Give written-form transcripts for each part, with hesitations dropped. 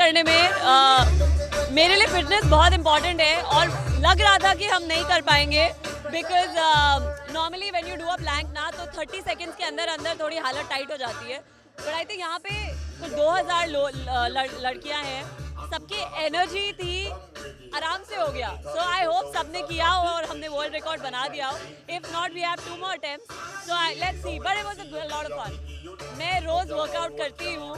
करने में मेरे लिए फिटनेस बहुत इम्पॉर्टेंट है और लग रहा था कि हम नहीं कर पाएंगे because normally when you do a plank ना तो 30 सेकेंड्स के अंदर अंदर थोड़ी हालत टाइट हो जाती है, बट आई थिंक यहाँ पे कुछ 2000 लड़कियाँ हैं, सबकी एनर्जी थी, आराम से हो गया. सो आई होप सबने किया हो और हमने वर्ल्ड रिकॉर्ड बना दिया हो. If not we have 2 more attempts, so let's see, but it was a lot of fun. मैं रोज वर्कआउट करती हूँ,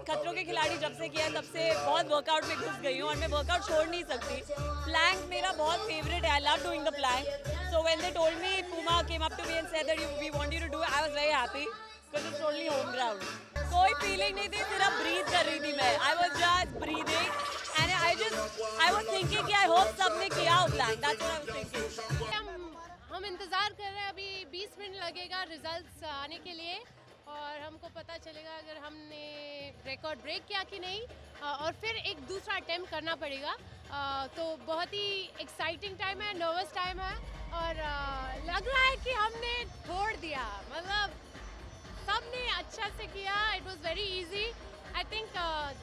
खतरों के खिलाड़ी जब से किया तब से बहुत वर्कआउट में घुस गई हूँ और मैं वर्कआउट छोड़ नहीं सकती. प्लैंक मेरा बहुत फेवरेट है, I love doing the plank. So when they told me, Puma came up to me and said that we want you to do it, I was very happy because it's only home ground. कोई feeling नहीं थी, सिर्फ breathe कर रही थी मैं. I was just breathing and I was thinking कि I hope सबने किया हो plank. That's what I was thinking. हम इंतज़ार कर रहे हैं, अभी 20 मिनट लगेगा रिजल्ट्स आने के लिए और हमको पता चलेगा अगर हमने रिकॉर्ड ब्रेक किया कि नहीं, और फिर एक दूसरा अटेम्प्ट करना पड़ेगा. तो बहुत ही एक्साइटिंग टाइम है, नर्वस टाइम है और लग रहा है कि हमने छोड़ दिया. मतलब सबने अच्छा से किया. It was very easy. I think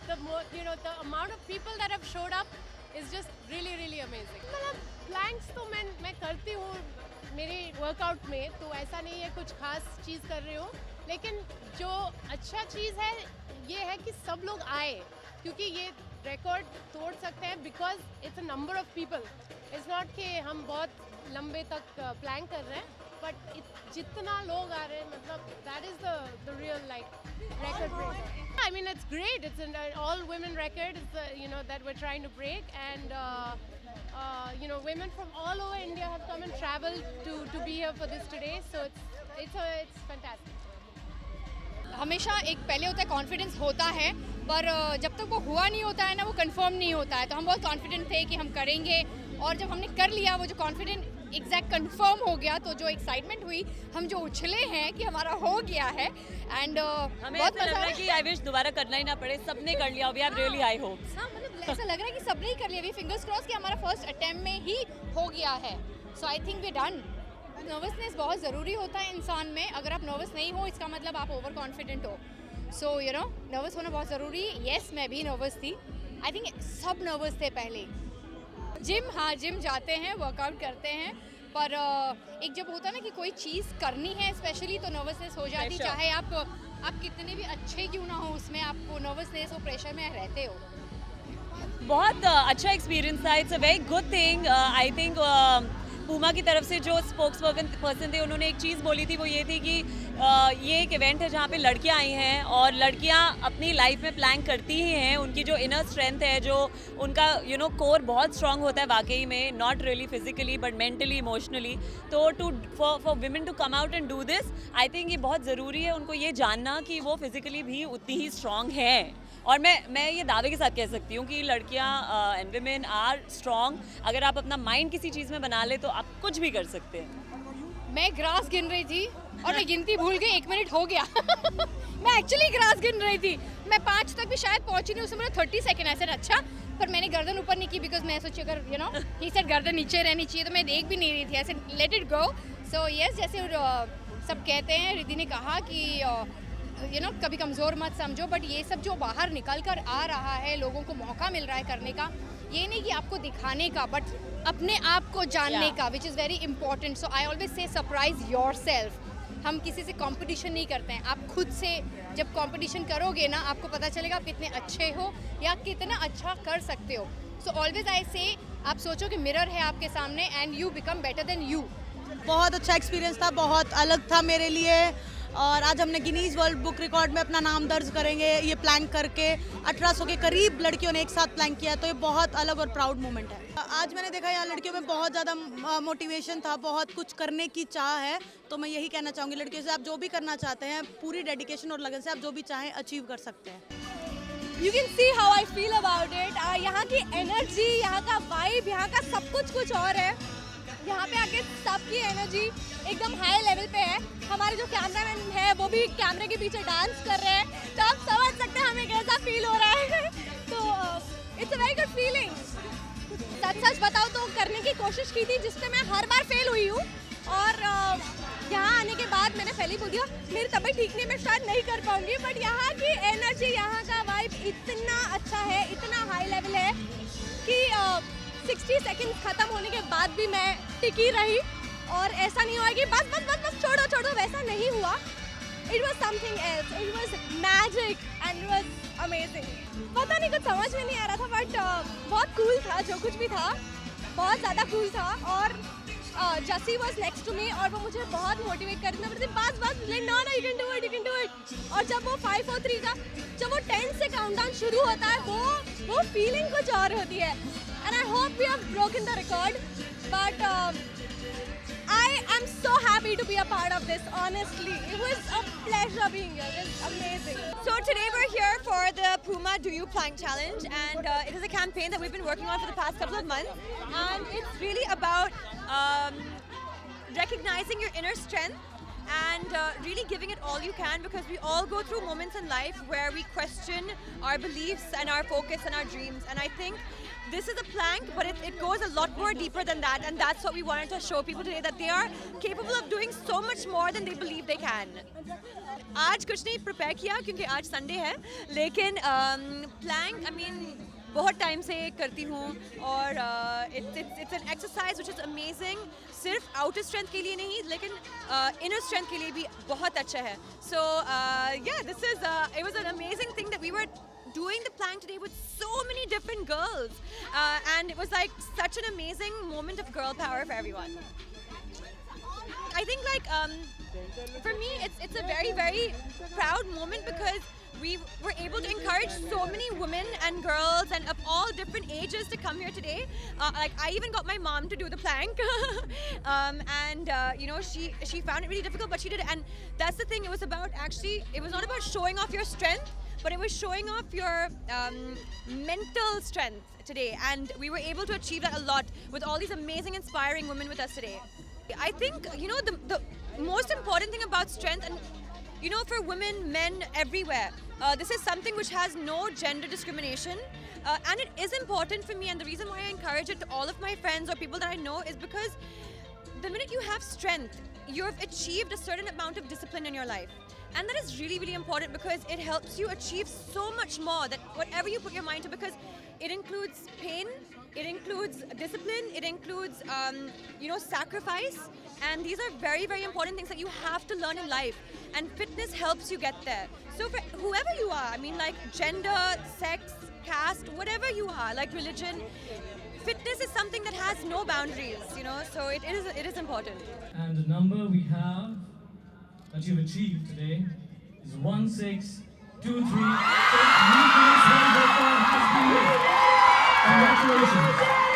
the amount of people that have showed up is just really really amazing. मतलब प्लैंक्स तो मैं करती हूँ मेरे वर्कआउट में, तो ऐसा नहीं है कुछ खास चीज़ कर रही हूँ, लेकिन जो अच्छा चीज़ है ये है कि सब लोग आए, क्योंकि ये रिकॉर्ड तोड़ सकते हैं because it's a number of people. It's not कि हम बहुत लंबे तक प्लैंक कर रहे हैं, बट जितना लोग आ रहे हैं, मतलब that is the real like record break. I mean, it's great. It's an all women record. It's that we're trying to break, and women from all over India have come and traveled to be here for this today. So it's fantastic. हमेशा एक पहले होता है confidence होता है, पर जब तक वो हुआ नहीं होता है ना, वो कंफर्म नहीं होता है. तो हम बहुत कॉन्फिडेंट थे कि हम करेंगे, और जब हमने कर लिया, वो जो कॉन्फिडेंट एग्जैक्ट कंफर्म हो गया, तो जो एक्साइटमेंट हुई, हम जो उछले हैं कि हमारा हो गया है. एंड हमें ऐसा लग रहा है कि आई विश दोबारा करना ही ना पड़े. सबने कर लिया. We have really high hopes. हाँ, मतलब ऐसा लग रहा है कि सबने ही कर लिया. वी फिंगर्स क्रॉस कि हमारा फर्स्ट अटेम्प्ट में ही हो गया है. So I think we done. Nervousness बहुत ज़रूरी होता है इंसान में. अगर आप नर्वस नहीं हो, इसका मतलब आप ओवर कॉन्फिडेंट हो. सो नर्वस होना बहुत ज़रूरी. येस, मैं भी नर्वस थी. आई थिंक सब नर्वस थे पहले. जिम जाते हैं, वर्कआउट करते हैं, पर एक जब होता है ना कि कोई चीज़ करनी है स्पेशली, तो नर्वसनेस हो जाती. चाहे आप कितने भी अच्छे क्यों ना हो, उसमें आपको नर्वसनेस और प्रेशर में रहते हो. बहुत अच्छा एक्सपीरियंस था. It's a very good thing. I think Puma की तरफ से जो स्पोक्स पर्सन थे, उन्होंने एक चीज़ बोली थी, वो ये थी कि ये एक इवेंट है जहाँ पे लड़कियाँ आई हैं और लड़कियाँ अपनी लाइफ में प्लैंक करती ही हैं. उनकी जो इनर स्ट्रेंथ है, जो उनका कोर बहुत स्ट्रांग होता है वाकई में, not really physically but mentally, emotionally. तो for women to come out and do this, I think ये बहुत ज़रूरी है उनको ये जानना कि वो फिजिकली भी उतनी ही स्ट्रांग हैं. और मैं ये दावे के साथ कह सकती हूँ कि लड़कियाँ एंड विमेन आर स्ट्रांग. अगर आप अपना माइंड किसी चीज़ में बना ले तो आप कुछ भी कर सकते हैं. मैं ग्रास गिन रही थी और मैं गिनती भूल गई. 1 मिनट हो गया. मैं एक्चुअली ग्रास गिन रही थी. मैं 5 तक भी शायद पहुंची नहीं. उसमें मुझे 30 सेकेंड ऐसे अच्छा, पर मैंने गर्दन ऊपर नहीं की बिकॉज मैं सोची अगर ही सेड गर्दन नीचे रहनी चाहिए, तो मैं देख भी नहीं रही थी. ऐसे let it go. So yes, जैसे सब कहते हैं, रिद्धि ने कहा कि कभी कमज़ोर मत समझो, बट ये सब जो बाहर निकल कर आ रहा है, लोगों को मौका मिल रहा है करने का, ये नहीं कि आपको दिखाने का, बट अपने आप को जानने का, which is very important. So I always say surprise your self. हम किसी से कंपटीशन नहीं करते हैं. आप खुद से जब कंपटीशन करोगे ना, आपको पता चलेगा आप कितने अच्छे हो या कितना अच्छा कर सकते हो. सो ऑलवेज आई से, आप सोचो कि मिरर है आपके सामने and you become better than you. बहुत अच्छा एक्सपीरियंस था, बहुत अलग था मेरे लिए. और आज हमने गिनीज वर्ल्ड बुक रिकॉर्ड में अपना नाम दर्ज करेंगे. ये प्लैंक करके 1800 के करीब लड़कियों ने एक साथ प्लैंक किया, तो ये बहुत अलग और प्राउड मोमेंट है. आज मैंने देखा यहाँ लड़कियों में बहुत ज़्यादा मोटिवेशन था, बहुत कुछ करने की चाह है. तो मैं यही कहना चाहूँगी लड़कियों से, आप जो भी करना चाहते हैं, पूरी डेडिकेशन और लगन से आप जो भी चाहें अचीव कर सकते हैं. You can see how I feel about it. यहाँ की एनर्जी, यहाँ का वाइब, यहाँ का सब कुछ और है. यहाँ पे आके सबकी एनर्जी एकदम हाई लेवल पे है. हमारे जो कैमरामैन है वो भी कैमरे के पीछे डांस कर रहे हैं, तो आप समझ सकते हैं हमें कैसा फील हो रहा है. तो it's a very good feeling. सच बताओ तो करने की कोशिश की थी, जिससे मैं हर बार फेल हुई हूँ. और यहाँ आने के बाद मैंने पहले ही बोल दिया मेरी तबीयत ठीक नहीं, मैं शायद नहीं कर पाऊँगी. बट यहाँ की एनर्जी, यहाँ का वाइब इतना अच्छा है, इतना हाई लेवल है कि 60 सेकंड्स खत्म होने के बाद भी मैं टिकी रही और ऐसा नहीं हुआ कि बस छोड़ो छोड़ो, वैसा नहीं हुआ. It was something else. It was magic and it was amazing. पता नहीं, कुछ समझ में नहीं आ रहा था बट बहुत कूल था, जो कुछ भी था बहुत ज़्यादा कूल था. और जसी वॉज नेक्स्ट टू मी और वो मुझे बहुत मोटिवेट कर रही थी, बस know you can do it. और जब वो 5 4 3 का जब वो 10 से काउंटडाउन शुरू होता है, वो फीलिंग कुछ और होती है. And I hope we have broken the record, but I am so happy to be a part of this, honestly. It was a pleasure being here. It's amazing. So today we're here for the Puma Do You Plank Challenge, and it is a campaign that we've been working on for the past couple of months, and it's really about recognizing your inner strength and really giving it all you can, because we all go through moments in life where we question our beliefs and our focus and our dreams, and I think this is a plank, but it goes a lot more deeper than that, and that's what we wanted to show people today, that they are capable of doing so much more than they believe they can. आज कुछ नहीं prepare किया क्योंकि आज Sunday है, लेकिन Planck I mean बहुत time से करती हूँ और it's an exercise which is amazing. सिर्फ आउटर स्ट्रेंथ के लिए नहीं, लेकिन इनर स्ट्रेंथ के लिए भी बहुत अच्छा है. So yeah this is it was an amazing thing that we were doing the plank today with so many different girls, and it was like such an amazing moment of girl power for everyone. I think like for me it's a very very proud moment because we were able to encourage so many women and girls and of all different ages to come here today. Like I even got my mom to do the plank and you know, she found it really difficult, but she did it. And that's the thing, it was about actually, it was not about showing off your strength, but it was showing off your mental strength today, and we were able to achieve that a lot with all these amazing inspiring women with us today. I think, you know, the most important thing about strength, and you know, for women, men, everywhere, this is something which has no gender discrimination, and it is important for me, and the reason why I encourage it to all of my friends or people that I know is because the minute you have strength, you've achieved a certain amount of discipline in your life. And that is really, really important because it helps you achieve so much more than whatever you put your mind to, because it includes pain, it includes discipline, it includes, you know, sacrifice. And these are very, very important things that you have to learn in life. And fitness helps you get there. So for whoever you are, I mean, like gender, sex, caste, whatever you are, like religion, fitness is something that has no boundaries, you know, so it is important. And the number we have that you've achieved today is 1623. Congratulations.